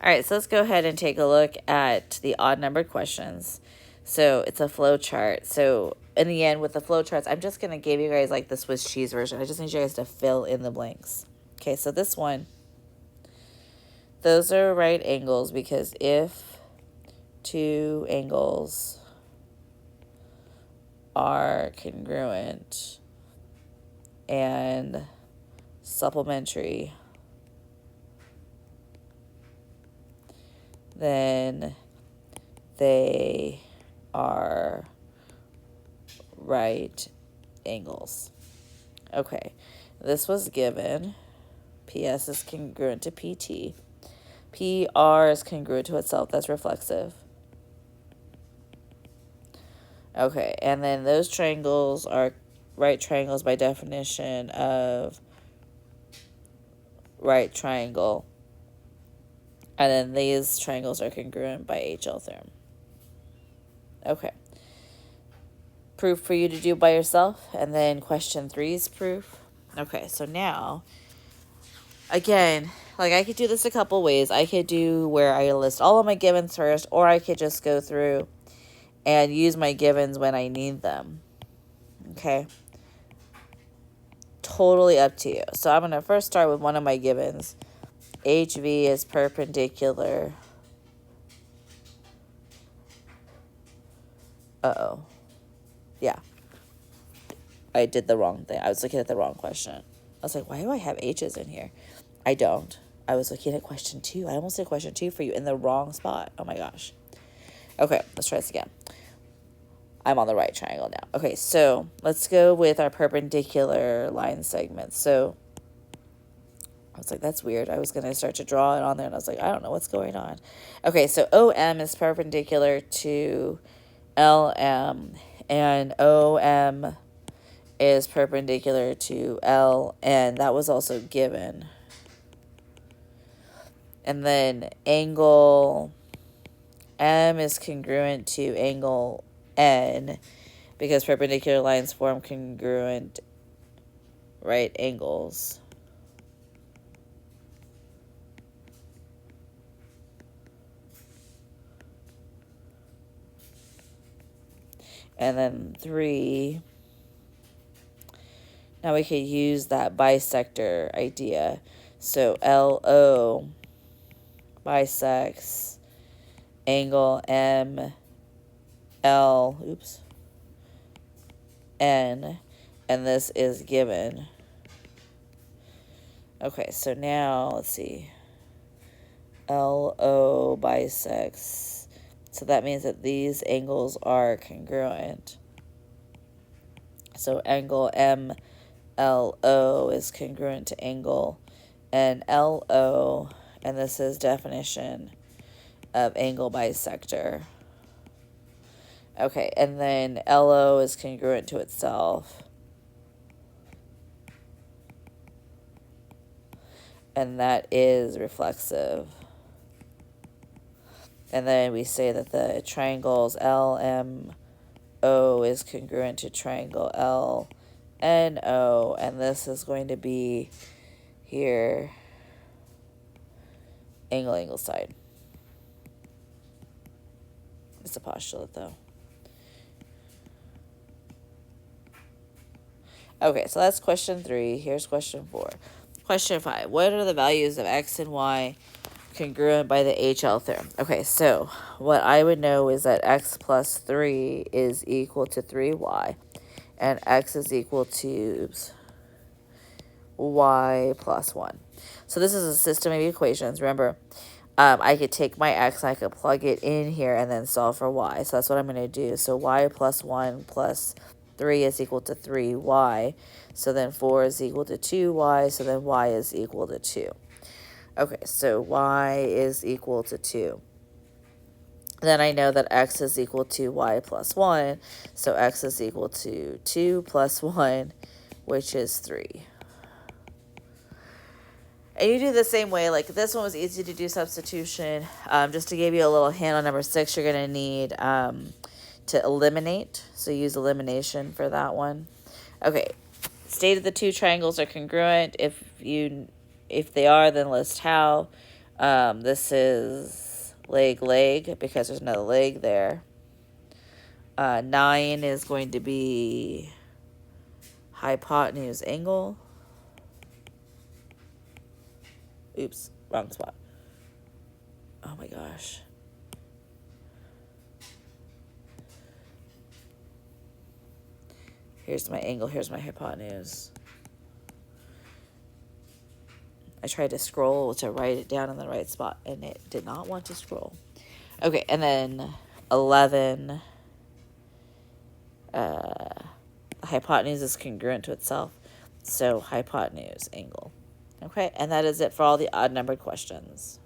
All right, so let's go ahead and take a look at the odd numbered questions. So it's a flow chart. So in the end, with the flow charts, I'm just going to give you guys like the Swiss cheese version. I just need you guys to fill in the blanks. Okay, so this one, those are right angles because if two angles are congruent and supplementary, then they are right angles. Okay, this was given. PS is congruent to PT. PR is congruent to itself. That's reflexive. Okay, and then those triangles are right triangles by definition of right triangle. And then these triangles are congruent by HL theorem. Okay. Proof for you to do by yourself. And then question 3 is proof. Okay, so now, again, like I could do this a couple ways. I could do where I list all of my givens first, or I could just go through and use my givens when I need them. Okay. Totally up to you. So I'm going to first start with one of my givens. HV is perpendicular. Uh-oh. Yeah. I did the wrong thing. I was looking at the wrong question. I was like, why do I have H's in here? I don't. I was looking at question 2. I almost did question 2 for you in the wrong spot. Oh my gosh. Okay, let's try this again. I'm on the right triangle now. Okay, so let's go with our perpendicular line segments. So I was like, that's weird. I was going to start to draw it on there, and I was like, I don't know what's going on. Okay, so OM is perpendicular to LM, and OM is perpendicular to LN. That was also given. And then angle M is congruent to angle N because perpendicular lines form congruent right angles. And then 3, now we could use that bisector idea. So LO bisects angle ML, N, and this is given. Okay, so now let's see. LO bisects. So that means that these angles are congruent. So angle MLO is congruent to angle NLO, and this is definition of angle bisector. Okay, and then LO is congruent to itself. And that is reflexive. And then we say that the triangles LMO is congruent to triangle LNO, and this is going to be here angle side. It's a postulate though. Okay, so that's question 3. Here's question 4. Question 5. What are the values of x and y congruent by the HL theorem? Okay, so what I would know is that x plus 3 is equal to 3y, and x is equal to y plus 1. So this is a system of equations. Remember, I could take my x and I could plug it in here and then solve for y. So that's what I'm going to do. So y plus 1 plus 3 is equal to 3y. So then 4 is equal to 2y. So then y is equal to 2. Okay, so y is equal to 2. Then I know that x is equal to y plus 1. So x is equal to 2 plus 1, which is 3. And you do the same way. Like this one was easy to do substitution. Just to give you a little hint on number 6, you're going to need to eliminate. So use elimination for that one. Okay. Stated the two triangles are congruent. If they are, then list how. This is leg, because there's another leg there. 9 is going to be hypotenuse angle. Oops, wrong spot. Oh my gosh. Here's my angle, here's my hypotenuse. I tried to scroll to write it down in the right spot, and it did not want to scroll. Okay, and then 11, hypotenuse is congruent to itself, so hypotenuse angle. Okay, and that is it for all the odd-numbered questions.